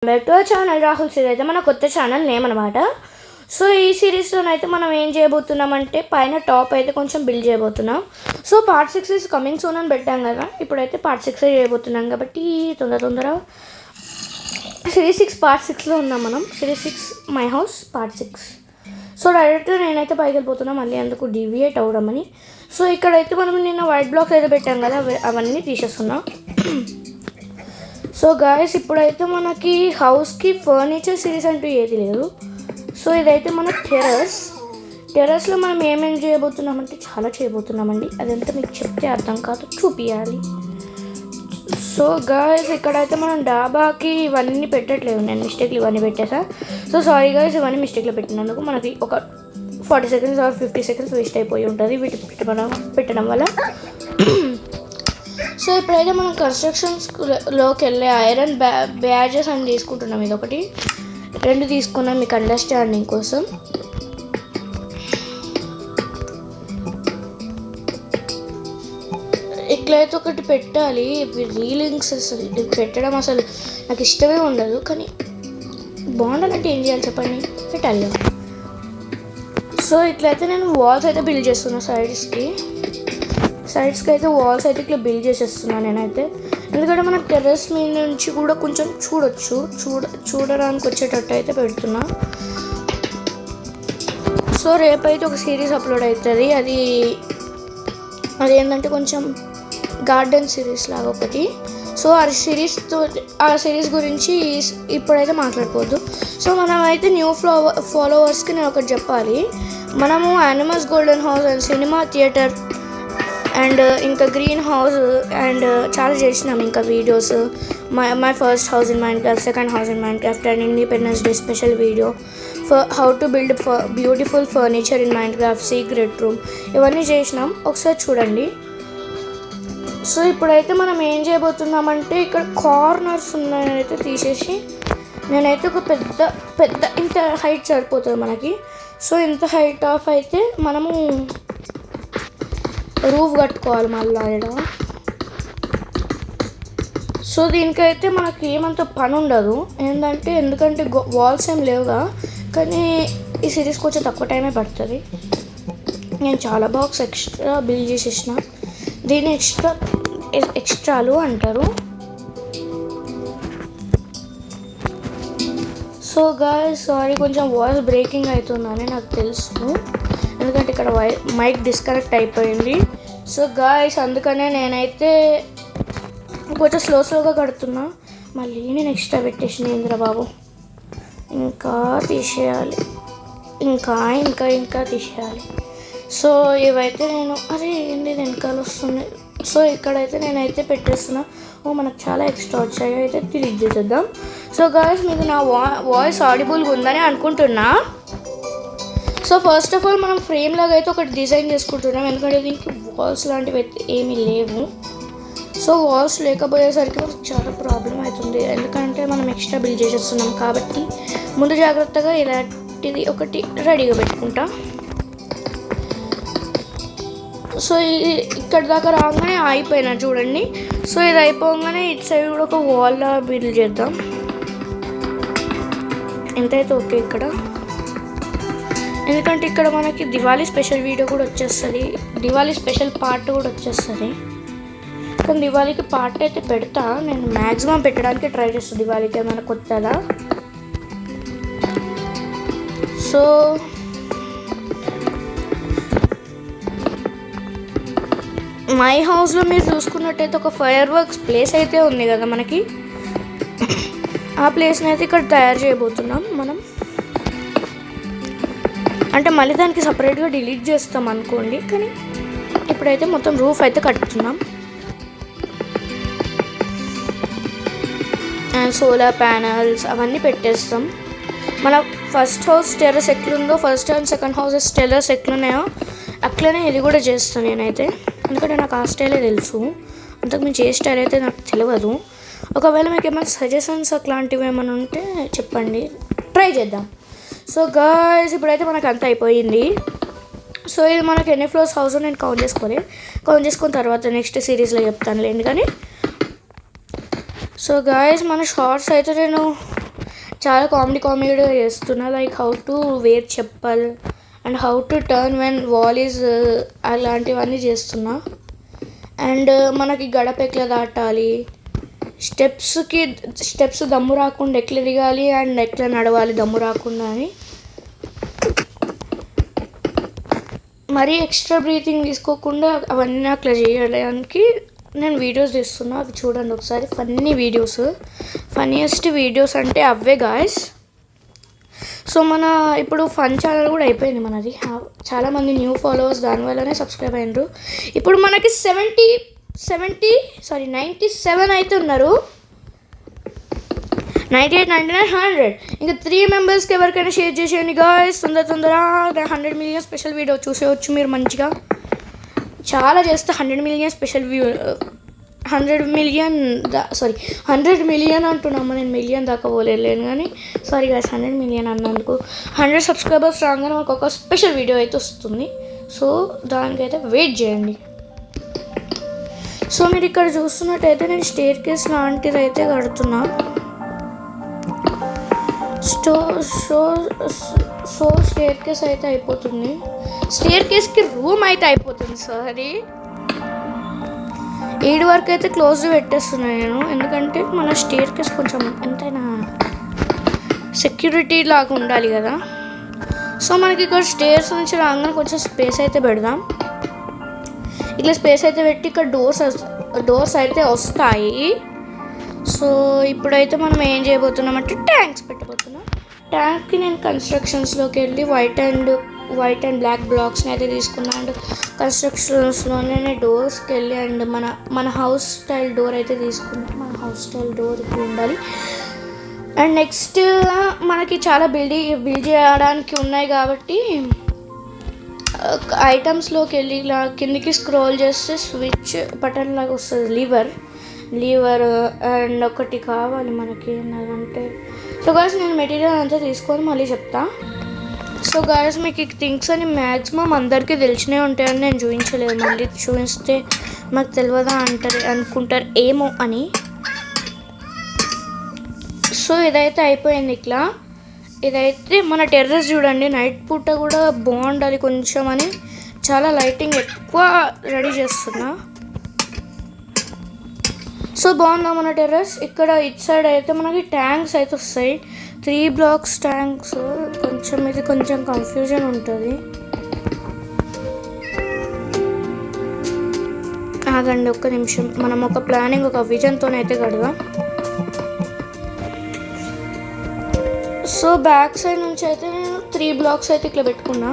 Back to our channel Rahul series అయితే మన కొత్త ఛానల్ నేమ్ అనమాట. సో ఈ సిరీస్లోనైతే మనం ఏం చేయబోతున్నామంటే పైన టాప్ అయితే కొంచెం బిల్డ్ చేయబోతున్నాం. So part 6 is coming soon అని పెట్టాం కదా, ఇప్పుడైతే పార్ట్ 6 చేయబోతున్నాం కాబట్టి తొందర సిరీస్ 6 పార్ట్ 6లో ఉన్నాం మనం. Series 6 my house part 6. So డైరెక్ట్గా నేనైతే పైకి వెళ్ళిపోతున్నాం మళ్ళీ అందుకు డివియేట్ అవ్వడమని. సో ఇక్కడైతే మనం నిన్న వైట్ బ్లాక్స్ అయితే పెట్టాం కదా, అవన్నీ తీసేస్తున్నాం. సో గాయస్ ఇప్పుడైతే మనకి హౌస్కి ఫర్నిచర్ సిరీస్ అంటూ ఏది లేదు. సో ఇదైతే మన టెర్రస్లో మనం ఏమేమి చేయబోతున్నామంటే చాలా చేయబోతున్నామండి. అదంతా మీకు చెప్తే అర్థం కాదు, చూపించాలి. సో గాయస్ ఇక్కడైతే మనం డాబాకి ఇవన్నీ పెట్టట్లేదు, నేను మిస్టేక్లు ఇవన్నీ పెట్టేసా. సో సారీ గాయస్, ఇవన్నీ మిస్టేక్లో పెట్టినందుకు మనకి ఒక 40 సెకండ్స్ ఆర్ 50 సెకండ్స్ వేస్ట్ అయిపోయి ఉంటుంది వీటి పెట్టడం వల్ల. సో ఇప్పుడైతే మనం కన్స్ట్రక్షన్స్లోకి వెళ్ళే ఐరన్ బ్యాజెస్ అని తీసుకుంటున్నాం. ఇది ఒకటి 2 తీసుకున్నాం మీకు అండర్స్టాండింగ్ కోసం. ఇట్లయితే ఒకటి పెట్టాలి. రీలింగ్స్ అసలు ఇది పెట్టడం అసలు నాకు ఇష్టమే ఉండదు, కానీ బాగుండాలంటే ఏం చేయాలి చెప్పండి, పెట్టాలి. సో ఇట్లయితే నేను వాల్స్ అయితే బిల్డ్ చేస్తున్నా. సైడ్స్కి అయితే వాల్స్ అయితే ఇట్లా బిల్డ్ చేసేస్తున్నాను నేనైతే. ఎందుకంటే మనకు టెర్రస్ మీద నుంచి కూడా కొంచెం చూడడానికి వచ్చేటట్టు అయితే పెడుతున్నా. సో రేపైతే ఒక సిరీస్ అప్లోడ్ అవుతుంది. అదేంటంటే కొంచెం గార్డెన్ సిరీస్ లాగా ఒకటి. సో ఆ సిరీస్ గురించి ఇప్పుడైతే మాట్లాడుకోవద్దు. సో మనం అయితే న్యూ ఫాలోవర్స్కి నేను ఒకటి చెప్పాలి. మనము animals golden house and cinema theatre and ఇంకా గ్రీన్ హౌస్ అండ్ చాలా చేసినాం ఇంకా videos. My first house in Minecraft, second house in Minecraft and independence day special video for how to build beautiful furniture in Minecraft secret room, ఇవన్నీ చేసినాం, ఒకసారి చూడండి. So ఇప్పుడైతే మనం ఏం చేయబోతున్నామంటే ఇక్కడ కార్నర్స్ ఉన్నాయైతే తీసేసి నేనైతే ఒక పెద్ద ఇంత హైట్ సరిపోతుంది మనకి. సో ఇంత హైట్ ఆఫ్ అయితే మనము రూఫ్ కట్టుకోవాలి మళ్ళీ ఇక్కడ. సో దీనికైతే మనకి ఏమంత పని ఉండదు ఎందుకంటే వాల్స్ ఏం లేవుగా, కానీ ఈ సిరీస్కి కొంచెం తక్కువ టైమే పడుతుంది. నేను చాలా బాక్స్ ఎక్స్ట్రా బిల్డ్ చేసేసిన, దీన్ని ఎక్స్ట్రాలు అంటారు. సో గాయ్స్ సారీ, కొంచెం వాయిస్ బ్రేకింగ్ అవుతుందని నాకు తెలుసు, ఎందుకంటే ఇక్కడ మైక్ డిస్కనెక్ట్ అయిపోయింది. సో గాయ్స్ అందుకనే నేనైతే కొంచెం స్లోగా కడుతున్నా. మళ్ళీ నేను ఎక్స్ట్రా పెట్టేసిన ఇంద్రబాబు, ఇంకా తీసేయాలి, ఇంకా తీసేయాలి. సో ఇవైతే నేను ఏంటి వెనకాల వస్తుంది. సో ఇక్కడైతే నేనైతే పెట్టేస్తున్నా. మనకు చాలా ఎక్స్ట్రా వచ్చాయి, అయితే డిలీట్ చేసేద్దాం. సో గాయ్స్ మీకు నా వాయిస్ ఆడిబుల్గా ఉందని అనుకుంటున్నా. సో ఫస్ట్ ఆఫ్ ఆల్ మనం ఫ్రేమ్ లాగా అయితే ఒకటి డిజైన్ చేసుకుంటున్నాం, ఎందుకంటే దీనికి వాల్స్ లాంటివి అయితే ఏమీ లేవు. సో వాల్స్ లేకపోయేసరికి మనకు చాలా ప్రాబ్లం అవుతుంది, ఎందుకంటే మనం ఎక్స్ట్రా బిల్డ్ చేసేస్తున్నాం కాబట్టి ముందు జాగ్రత్తగా ఇలాంటిది ఒకటి రెడీగా పెట్టుకుంటా. సో ఇక్కడ దాకా రాగానే అయిపోయినా చూడండి. సో ఇది అయిపోగానే ఇటు సైడ్ కూడా ఒక వాల్ బిల్డ్ చేద్దాం. ఎంతైతే ఓకే ఇక్కడ, ఎందుకంటే ఇక్కడ మనకి దివాళీ స్పెషల్ వీడియో కూడా వచ్చేస్తుంది, దివాళీ స్పెషల్ పార్ట్ కూడా వచ్చేస్తుంది. కానీ దివాళీకి పార్ట్ అయితే పెడతా, నేను మ్యాక్సిమం పెట్టడానికి ట్రై చేస్తాను దివాళీకి ఏమైనా కొత్తదా. సో మై హౌస్లో మీరు చూసుకున్నట్టయితే ఒక ఫైర్ వర్క్స్ ప్లేస్ అయితే ఉంది కదా మనకి, ఆ ప్లేస్ని అయితే ఇక్కడ తయారు చేయబోతున్నాం మనం. అంటే మళ్ళీ దానికి సపరేట్గా డిలీట్ చేస్తాం అనుకోండి, కానీ ఇప్పుడైతే మొత్తం రూఫ్ అయితే కట్టుతున్నాం. అండ్ సోలార్ ప్యానల్స్ అవన్నీ పెట్టేస్తాం. మన ఫస్ట్ హౌస్ టెర్రస్ ఎట్లుందో, first and second houses terrace ఎట్లున్నాయో అట్లనే ఇది కూడా చేస్తాను నేనైతే, ఎందుకంటే నాకు ఆ స్టైలే తెలుసు, అంతకుమించి ఏ స్టైల్ అయితే నాకు తెలియదు. ఒకవేళ మీకు ఏమైనా సజెషన్స్ అట్లాంటివి ఏమైనా ఉంటే చెప్పండి, ట్రై చేద్దాం. సో గాయ్స్ ఇప్పుడైతే మనకు అంత అయిపోయింది. సో ఇది మనకు ఎన్ని ఫ్లోర్స్ హౌస్ నేను కౌంట్ చేసుకున్న తర్వాత నెక్స్ట్ సిరీస్లో చెప్తానులేండి. కానీ సో గాయస్ మన షార్ట్స్ అయితే నేను చాలా కామెడీగా చేస్తున్నా. Like how to wear chappal and how to turn when wall is అలాంటివన్నీ చేస్తున్నా. అండ్ మనకి గడప ఎట్లా దాటాలి, స్టెప్స్ దమ్ము రాకుండా ఎట్లా దిగాలి అండ్ ఎట్లా నడవాలి దమ్ము రాకుండా అని మరీ ఎక్స్ట్రా బ్రీతింగ్ తీసుకోకుండా అవన్నీ అట్లా చేయడానికి నేను వీడియోస్ తీస్తున్నా. అవి చూడండి ఒకసారి. ఫన్నీయెస్ట్ వీడియోస్ అంటే అవే గాయస్. సో మన ఇప్పుడు ఫన్ ఛానల్ కూడా అయిపోయింది మనది. చాలామంది న్యూ ఫాలోవర్స్ దానివల్లనే సబ్స్క్రైబ్ అయినరు. ఇప్పుడు మనకి 97 అయితే ఉన్నారు. 98, 99, 100. ఇంకా 3 మెంబర్స్కి ఎవరికైనా షేర్ చేసేయండి గాయస్. తొందరగా 100 మిలియన్ స్పెషల్ వీడియో చూసేవచ్చు మీరు మంచిగా. చాలా చేస్తే 100 మిలియన్ స్పెషల్ వ్యూ 100 మిలియన్ అంటున్నాము. నేను మిలియన్ దాకా పోలేను కానీ సారీ గాయస్, 100 మిలియన్ అన్నందుకు. 100 సబ్స్క్రైబర్స్ రాగానే మాకు ఒక స్పెషల్ వీడియో అయితే వస్తుంది. సో దానికైతే వెయిట్ చేయండి. సో మీరు ఇక్కడ చూస్తున్నట్టయితే నేను స్టేర్ కేస్ లాంటిది అయితే కడుతున్నా. స్టేర్ కేస్ అయితే అయిపోతుంది. స్టేర్ కేస్కి రూమ్ అయితే అయిపోతుంది. సారీ, 7 వరకు అయితే క్లోజ్ పెట్టేస్తున్నాను నేను. ఎందుకంటే మన స్టేర్ కేస్ కొంచెం ఎంతైనా సెక్యూరిటీ లాగా ఉండాలి కదా. సో మనకి ఇక్కడ స్టేర్స్ నుంచి రాగానే కొంచెం స్పేస్ అయితే పెడదాం. ఇట్లా స్పేస్ అయితే పెట్టి ఇక్కడ డోర్స్ అయితే వస్తాయి. సో ఇప్పుడైతే మనం ఏం చేయబోతున్నామంటే ట్యాంక్స్ పెట్టబోతున్నాం. ట్యాంక్కి నేను కన్స్ట్రక్షన్స్లోకి వెళ్ళి వైట్ అండ్ బ్లాక్ బ్లాక్స్ని అయితే తీసుకున్నాను. అండ్ కన్స్ట్రక్షన్స్లోనే డోర్స్కి వెళ్ళి అండ్ మన హౌస్ స్టైల్ డోర్ అయితే తీసుకున్నాను. మన హౌస్ స్టైల్ డోర్ ఇప్పుడు ఉండాలి. అండ్ నెక్స్ట్ మనకి చాలా బిల్డ్ చేయడానికి ఉన్నాయి కాబట్టి ఐటమ్స్లోకి వెళ్ళి ఇలా కిందికి స్క్రోల్ చేస్తే స్విచ్ బటన్ లాగా వస్తుంది. లీవర్ అండ్ ఒకటి కావాలి మనకి ఏంటంటే. సో గాయస్ నేను మెటీరియల్ అంతా తీసుకొని మళ్ళీ చెప్తా. సో గాయస్ మీకు ఈ థింగ్స్ అని మ్యాక్సిమం అందరికీ తెలిసినవి ఉంటాయని నేను చూపించలేదు. మళ్ళీ చూపిస్తే మాకు తెలియదా అనుకుంటారు ఏమో అని. సో ఇదైతే అయిపోయింది. ఇదైతే మన టెర్రస్ చూడండి. నైట్ పూట కూడా బాగుండాలి కొంచెం అని చాలా లైటింగ్ ఎక్కువ రెడీ చేస్తున్నా. సో బాగుందా మన టెర్రస్. ఇక్కడ ఇటు సైడ్ అయితే మనకి ట్యాంక్స్ అయితే వస్తాయి. 3 బ్లాక్స్ ట్యాంక్స్. ఇది కొంచెం కన్ఫ్యూజన్ ఉంటుంది. ఆగండి ఒక్క నిమిషం. మనం ఒక ప్లానింగ్ ఒక విజన్తోనైతే కడదాం. సో బ్యాక్ సైడ్ నుంచి అయితే నేను 3 బ్లాక్స్ అయితే ఇట్లా పెట్టుకున్నా.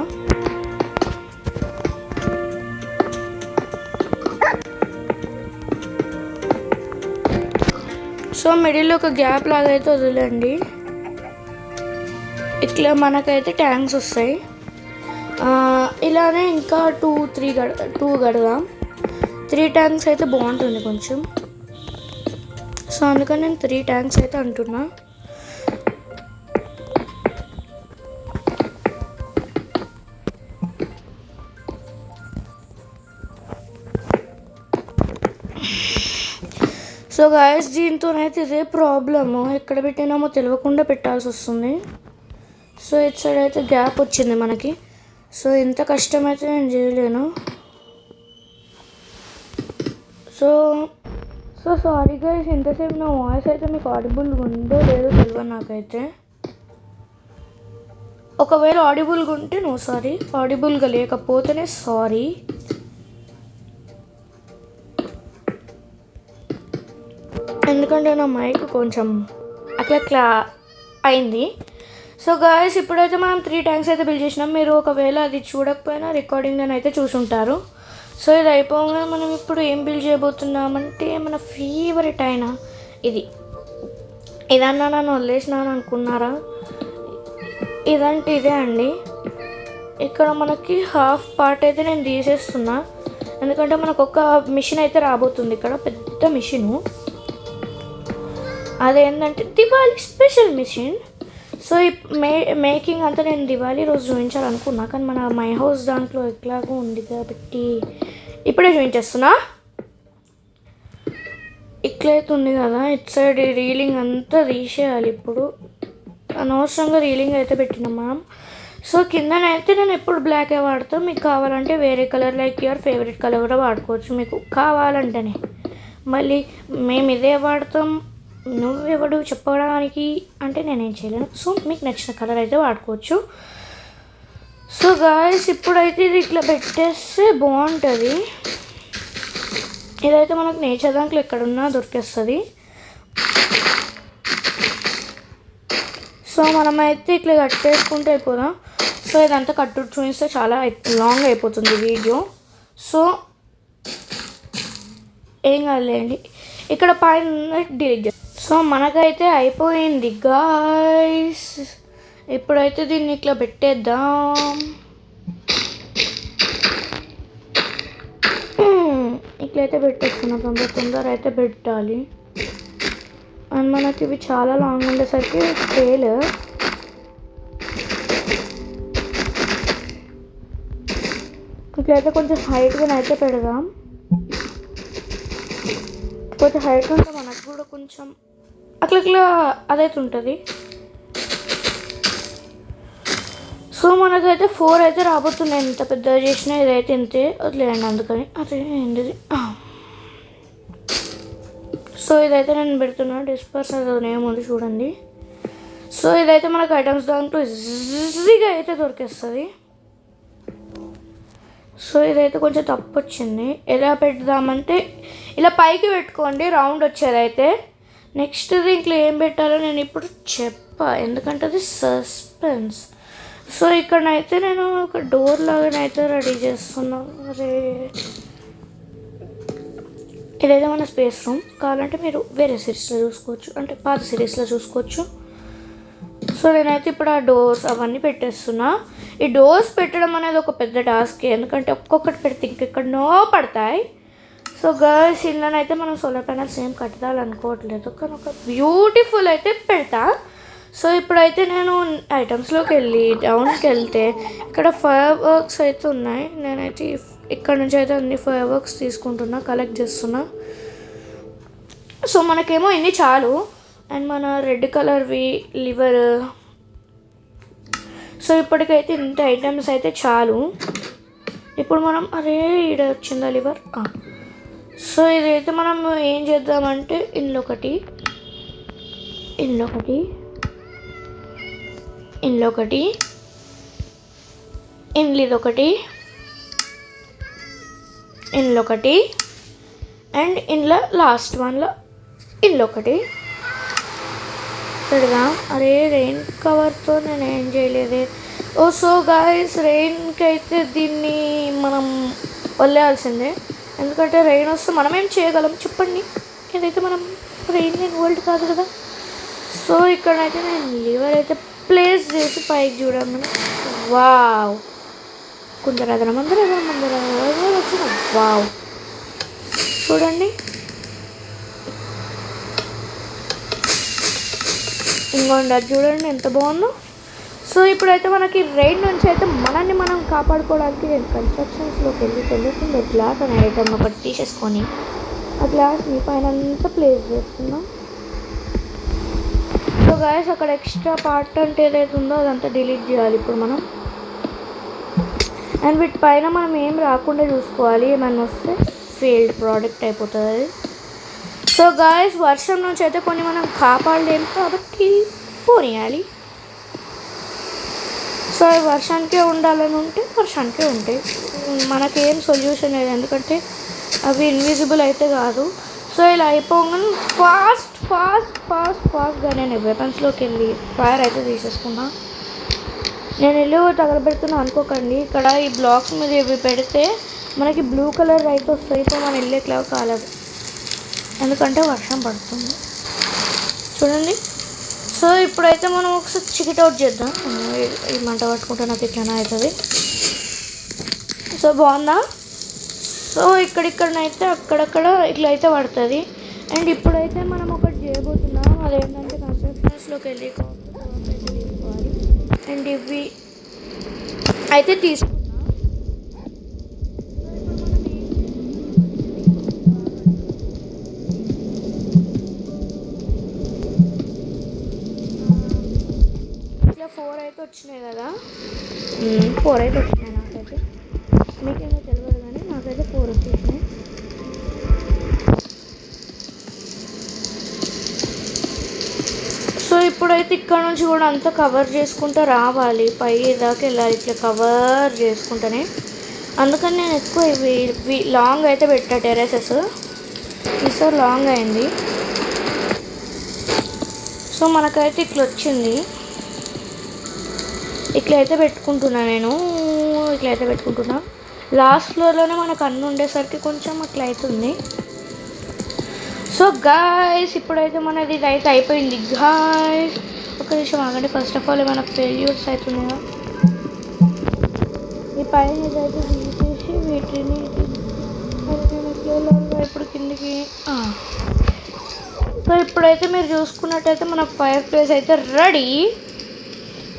సో మిడిల్లో ఒక గ్యాప్ లాగా అయితే వదిలేండి. ఇట్లా మనకైతే ట్యాంక్స్ వస్తాయి. ఇలానే ఇంకా 2 కడదాం. 3 ట్యాంక్స్ అయితే బాగుంటుంది కొంచెం. సో అందుకని నేను 3 ట్యాంక్స్ అయితే అంటున్నా. సో గాయస్ దీంతోనైతే ఇదే ప్రాబ్లము. ఎక్కడ పెట్టినామో తెలియకుండా పెట్టాల్సి వస్తుంది. సో ఇటు సైడ్ అయితే గ్యాప్ వచ్చింది మనకి. సో ఇంత కష్టమైతే నేను చేయలేను. సో సారీ గైస్, ఎంతసేపు నా వాయిస్ అయితే మీకు ఆడిబుల్గా ఉందో లేదో తెలియదు నాకైతే. ఒకవేళ ఆడిబుల్గా ఉంటే నో సారీ, ఆడిబుల్గా లేకపోతేనే సారీ. ఎందుకంటే నా మైక్ కొంచెం అట్లా అయింది. సో గాయస్ ఇప్పుడైతే మనం 3 ట్యాంక్స్ అయితే బిల్డ్ చేసినాం. మీరు ఒకవేళ అది చూడకపోయినా రికార్డింగ్ అయితే చూసుంటారు. సో ఇది అయిపోగానే మనం ఇప్పుడు ఏం బిల్డ్ చేయబోతున్నామంటే మన ఫేవరెట్ అయిన ఇదన్నా నన్ను వదిలేసినాను అనుకున్నారా? ఇదే అండి. ఇక్కడ మనకి హాఫ్ పార్ట్ అయితే నేను తీసేస్తున్నా. ఎందుకంటే మనకు ఒక మిషన్ అయితే రాబోతుంది. ఇక్కడ పెద్ద మిషను, అదేంటంటే దివాళీ స్పెషల్ మిషన్. సో ఈ మేకింగ్ అంతా నేను దివాళీ రోజు చూపించాలనుకున్నా, కానీ మన మై హౌస్ దాంట్లో ఎట్లాగో ఉంది కాబట్టి ఇప్పుడే చూపించేస్తున్నా. ఇట్లయితే ఉంది కదా, ఇటు సైడ్ రీలింగ్ అంతా తీసేయాలి ఇప్పుడు. అనవసరంగా రీలింగ్ అయితే పెట్టినాం మనం. సో కిందనైతే నేను ఎప్పుడు బ్లాకే వాడతాను. మీకు కావాలంటే వేరే colour like your favourite colour కూడా వాడుకోవచ్చు మీకు కావాలంటేనే. మళ్ళీ మేము ఇదే వాడతాం నువ్వెవడు చెప్పడానికి అంటే నేనేం చేయలేను. సో మీకు నచ్చిన కలర్ అయితే వాడుకోవచ్చు. సో గాయస్ ఇప్పుడైతే ఇది ఇట్లా పెట్టేస్తే బాగుంటుంది. ఇదైతే మనకు నేచర్ దాంట్లో ఎక్కడున్నా దొరికేస్తుంది. సో మనమైతే ఇట్లా కట్టేసుకుంటే అయిపోదాం. సో ఇదంతా కట్టు చూపిస్తే చాలా లాంగ్ అయిపోతుంది వీడియో. సో ఏం కాదులేండి, ఇక్కడ పైన డిలీట్. సో మనకైతే అయిపోయింది గాయ్స్. ఇప్పుడైతే దీన్ని ఇట్లా పెట్టేద్దాం. ఇట్లయితే పెట్టేస్తున్నా. తొందర అయితే పెట్టాలి. అండ్ మనకి ఇవి చాలా లాంగ్ ఉండేసరికి స్కేల్ ఇట్లయితే కొంచెం హైట్గా అయితే పెడదాం. కొంచెం హైట్ ఉంటే మనకు కూడా కొంచెం అట్లా అదైతే ఉంటుంది. సో మనకైతే 4 అయితే రాబోతున్నాయి. ఎంత పెద్దగా చేసినా ఇదైతే ఇంతే వదిలేయండి. అందుకని అదే ఏంటిది. సో ఇదైతే నేను పెడుతున్నా డిస్పర్స్ ఏముంది చూడండి. సో ఇదైతే మనకు ఐటమ్స్ దాంట్లో ఈజీగా అయితే దొరికేస్తుంది. సో ఇదైతే కొంచెం తప్పు వచ్చింది. ఎలా పెడదామంటే ఇలా పైకి పెట్టుకోండి రౌండ్ వచ్చేదైతే. నెక్స్ట్ దీంట్లో ఏం పెట్టాలో నేను ఇప్పుడు చెప్పా, ఎందుకంటే అది సస్పెన్స్. సో ఇక్కడనైతే నేను ఒక డోర్ లాగానైతే రెడీ చేస్తున్నాను. అరే ఇదైతే మన స్పేస్ రూమ్. కావాలంటే మీరు వేరే సిరీస్లో చూసుకోవచ్చు, అంటే పాత సిరీస్లో చూసుకోవచ్చు. సో నేనైతే ఇప్పుడు ఆ డోర్స్ అవన్నీ పెట్టేస్తున్నా. ఈ డోర్స్ పెట్టడం అనేది ఒక పెద్ద టాస్క్, ఎందుకంటే ఒక్కొక్కటి పెడితే ఇంకెక్కడనో పడతాయి. సో గర్ల్స్ ఇళ్ళనైతే మనం సోలార్ ప్యానల్స్ ఏం కట్టాలనుకోవట్లేదు, కానీ ఒక బ్యూటిఫుల్ అయితే పెడతా. సో ఇప్పుడైతే నేను ఐటమ్స్లోకి వెళ్ళి డౌన్కి వెళ్తే ఇక్కడ ఫైర్ వర్క్స్ అయితే ఉన్నాయి. నేనైతే ఇక్కడ నుంచి అయితే అన్ని ఫైర్ వర్క్స్ తీసుకుంటున్నా, కలెక్ట్ చేస్తున్నా. సో మనకేమో ఇన్ని చాలు. అండ్ మన రెడ్ కలర్వి లివర్. సో ఇప్పటికైతే ఇంత ఐటమ్స్ అయితే చాలు. ఇప్పుడు మనం అరే ఈడ వచ్చిందా లివర్. సో ఇదైతే మనం ఏం చేద్దామంటే ఇందులో ఒకటి ఇందులో ఒకటి ఇందులో ఒకటి అండ్ ఇందులో లాస్ట్ వన్లో ఇందులో ఒకటి పెడదాం. అరే రెయిన్ కవర్తో నేను ఏం చేయలేదే. ఓ సో గాయస్ రెయిన్కి అయితే దీన్ని మనం వదిలేయాల్సిందే, ఎందుకంటే రెయిన్ వస్తే మనం ఏం చేయగలం చెప్పండి. ఏదైతే మనం రెయిన్ లేని వరల్డ్ కాదు కదా. సో ఇక్కడైతే నేను లివర్ అయితే ప్లేస్ చేసి పైకి చూడమని. వావ్ కుందరదన మందర వచ్చిన వావ్ చూడండి. ఇంకోండి అది చూడండి ఎంత బాగుందో. సో ఇప్పుడైతే మనకి రెయిన్ నుంచి అయితే మనల్ని మనం కాపాడుకోవడానికి నేను కన్స్ట్రక్షన్స్లోకి వెళ్ళకుండా గ్లాస్ అనే ఐటమ్ ఒకటి తీసేసుకొని ఆ గ్లాస్ని పైన అంతా ప్లేస్ చేస్తున్నాం. సో గాయస్ అక్కడ ఎక్స్ట్రా పార్ట్ అంటే ఏదైతే ఉందో అదంతా డిలీట్ చేయాలి ఇప్పుడు మనం. అండ్ వీటి పైన మనం ఏం రాకుండా చూసుకోవాలి, ఏమన్నా వస్తే ఫెయిల్డ్ ప్రోడక్ట్ అయిపోతుంది అది. సో గాయస్ వర్షం నుంచి అయితే కొన్ని మనం కాపాడలేము కాబట్టి పోనీయాలి. సో వర్షానికే ఉండాలని ఉంటే వర్షానికే ఉంటాయి, మనకేం సొల్యూషన్ లేదు, ఎందుకంటే అవి ఇన్విజిబుల్ అయితే కాదు. సో ఇలా అయిపోగానే ఫాస్ట్గా నేను వెపన్స్లోకి వెళ్ళి ఫైర్ అయితే తీసేసుకున్నా. నేను ఇల్లు తగలబెడుతున్నా అనుకోకండి, ఇక్కడ ఈ బ్లాక్స్ మీద ఇవి పెడితే మనకి బ్లూ కలర్ అయితే వస్తాయి. సో మన ఇల్లు ఎట్లా కాలేదు, ఎందుకంటే వర్షం పడుతుంది చూడండి. సో ఇప్పుడైతే మనం ఒకసారి చికెట్ అవుట్ చేద్దాం. ఈ మంట పట్టుకుంటే నాకు ఇట్లా అవుతుంది. సో బాగుందా. సో ఇక్కడిక్కడనైతే అక్కడక్కడ ఇట్లా అయితే పడుతుంది. అండ్ ఇప్పుడైతే మనం ఒకటి చేయబోతున్నాం, అదేంటంటే కన్స్ట్రక్షన్స్లోకి వెళ్ళి అయితే తీసుకోవాలి. అండ్ ఇవి అయితే తీసుకున్నాం. ఇలా 4 అయితే వచ్చినాయి కదా, 4 అయితే వచ్చినాయి నాకైతే. మీకేమో తెలియదు కానీ నాకైతే 4 వచ్చేసినాయి. సో ఇప్పుడైతే ఇక్కడ నుంచి కూడా అంతా కవర్ చేసుకుంటూ రావాలి, పై దాకా వెళ్ళాలి ఇట్లా కవర్ చేసుకుంటూనే. అందుకని నేను ఎక్కువ ఇవి లాంగ్ అయితే పెట్టా టెర్రసెస్. ఈసారి లాంగ్ అయింది. సో మనకైతే ఇట్లా వచ్చింది. ఇట్లయితే పెట్టుకుంటున్నా నేను, ఇట్లయితే పెట్టుకుంటున్నా. లాస్ట్ ఫ్లోర్లోనే మనకు అన్నీ ఉండేసరికి కొంచెం అట్లా అవుతుంది. సో గాయ్స్ ఇప్పుడైతే మనది ఇది అయితే అయిపోయింది గాయ్స్. ఒక నిమిషం ఆగండి. ఫస్ట్ ఆఫ్ ఆల్ ఏమైనా ఫెయిల్యూర్స్ అవుతున్నాయా, ఈ పైన ఇదైతే తీసేసి వీటిని ఇప్పుడు కిందికి. సో ఇప్పుడైతే మీరు చూసుకున్నట్టయితే మన ఫైర్ ప్లేస్ అయితే రెడీ.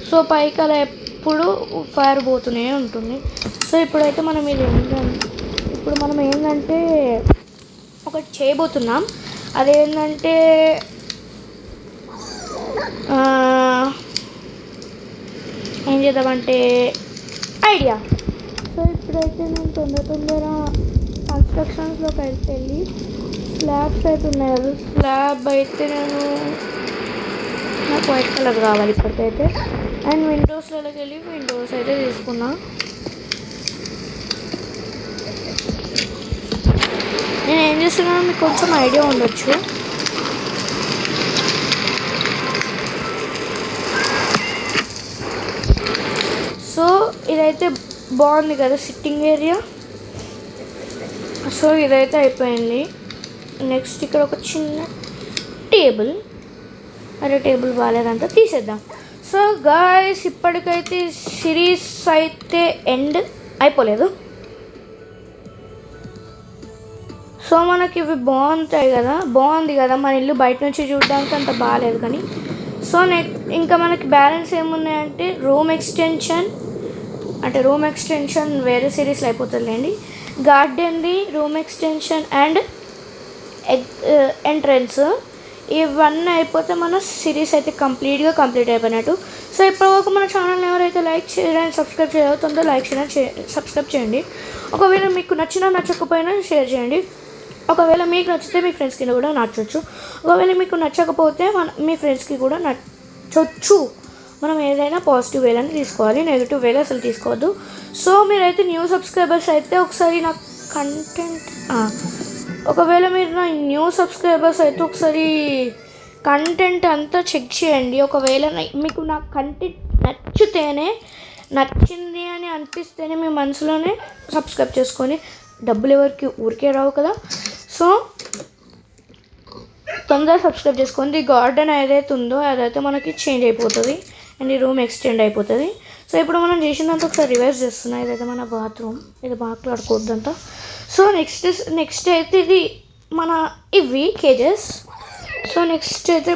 సో పైకి అలా ఎప్పుడు ఫైర్ పోతూనే ఉంటుంది. సో ఇప్పుడైతే మనం మనం ఏంటంటే ఒకటి చేయబోతున్నాం. అదేంటంటే ఏం చేద్దామంటే ఐడియా. సో ఇప్పుడైతే నేను తొందర కన్స్ట్రక్షన్స్లోకి వెళ్ళి స్లాబ్స్ అయితే ఉన్నాయి కదా, స్లాబ్ అయితే నాకు వైట్ కలర్ కావాలి ఇప్పటికైతే. అండ్ విండోస్లోకి వెళ్ళి విండోస్ అయితే తీసుకున్నా. నేను ఏం చేస్తున్నానో మీకు కొంచెం ఐడియా ఉండొచ్చు. సో ఇదైతే బాగుంది కదా సిట్టింగ్ ఏరియా. సో ఇదైతే అయిపోయింది. నెక్స్ట్ ఇక్కడ ఒక చిన్న టేబుల్. అరే టేబుల్ బాగాలేదంతా తీసేద్దాం. సో గాయ్స్ ఇప్పటికైతే సిరీస్ అయితే ఎండ్ అయిపోలేదు. సో మనకి ఇవి బాగుంది కదా మన ఇల్లు. బయట నుంచి చూడడానికి అంత బాగాలేదు కానీ. సో ఇంకా మనకి బ్యాలెన్స్ ఏమున్నాయంటే రూమ్ ఎక్స్టెన్షన్ వేరే సిరీస్లో అయిపోతుందిలేండి. గార్డెన్ది, రూమ్ ఎక్స్టెన్షన్ అండ్ ఎంట్రన్స్ ఇవన్నీ అయిపోతే మన సిరీస్ అయితే కంప్లీట్ అయిపోయినట్టు. సో ఇప్పటివరకు మన ఛానల్ని ఎవరైతే లైక్ చేయడం సబ్స్క్రైబ్ చేయవుతుందో లైక్ చేయడం సబ్స్క్రైబ్ చేయండి. ఒకవేళ మీకు నచ్చకపోయినా షేర్ చేయండి. ఒకవేళ మీకు నచ్చితే మీ ఫ్రెండ్స్కి కూడా నచ్చవచ్చు. ఒకవేళ మీకు నచ్చకపోతే మీ ఫ్రెండ్స్కి కూడా నచ్చవచ్చు. మనం ఏదైనా పాజిటివ్ వేలని తీసుకోవాలి, నెగిటివ్ వేలో అసలు తీసుకోవద్దు. సో మీరైతే న్యూ సబ్స్క్రైబర్స్ అయితే ఒకసారి నా ఒకవేళ మీరు నా న్యూ సబ్స్క్రైబర్స్ అయితే ఒకసారి కంటెంట్ అంతా చెక్ చేయండి. ఒకవేళ మీకు నా కంటెంట్ నచ్చింది అని అనిపిస్తేనే మీ మనసులోనే సబ్స్క్రైబ్ చేసుకొని. డబ్బులు ఎవరికి ఊరికే రావు కదా. సో తొందరగా సబ్స్క్రైబ్ చేసుకోండి. గార్డెన్ ఏదైతే ఉందో అదైతే మనకి చేంజ్ అయిపోతుంది అండ్ ఈ రూమ్ ఎక్స్టెండ్ అయిపోతుంది. సో ఇప్పుడు మనం చేసినంత ఒకసారి రివర్స్ చేస్తున్నాం. ఇదైతే మన బాత్రూమ్, ఇది మాట్లాడుకోవద్దంట. సో నెక్స్ట్ అయితే ఇది మన ఇవి కేజెస్. సో నెక్స్ట్ అయితే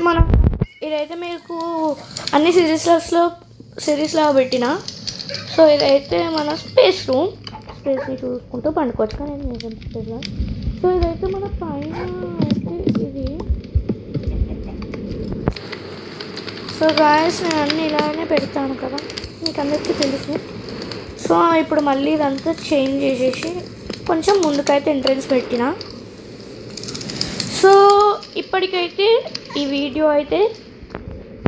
ఇదైతే మీకు అన్ని సిరీస్లో పెట్టిన. సో ఇదైతే మన స్పేస్ని చూసుకుంటూ పండుకోవచ్చు కానీ నేను స్పేస్లో. సో ఇదైతే మన పైన అయితే ఇది. సో గాయస్ నేను అన్నీ ఇలానే పెడతాను కదా, మీకు అందరికీ తెలుసు. సో ఇప్పుడు మళ్ళీ ఇదంతా చేంజ్ చేసేసి కొంచెం ముందుకైతే ఎంట్రన్స్ పెట్టిన. సో ఇప్పటికైతే ఈ వీడియో అయితే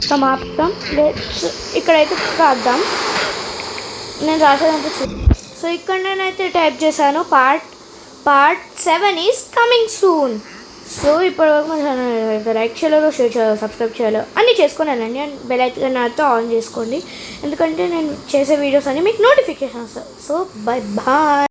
సమాప్తం. ఇక్కడైతే రాద్దాం, నేను రాసేదంతా సో ఇక్కడ నేనైతే టైప్ చేశాను part 7 is coming soon. So ఇప్పటివరకు మన ఛానల్ లైక్ చేయాలో, షేర్ చేయాలో, సబ్స్క్రైబ్ చేయాలో అన్నీ చేసుకొని వెళ్ళండి. అండ్ బెల్ ఐకాన్ అయితే ఆన్ చేసుకోండి, ఎందుకంటే నేను చేసే వీడియోస్ అన్నీ మీకు నోటిఫికేషన్ వస్తాయి. So bye bye.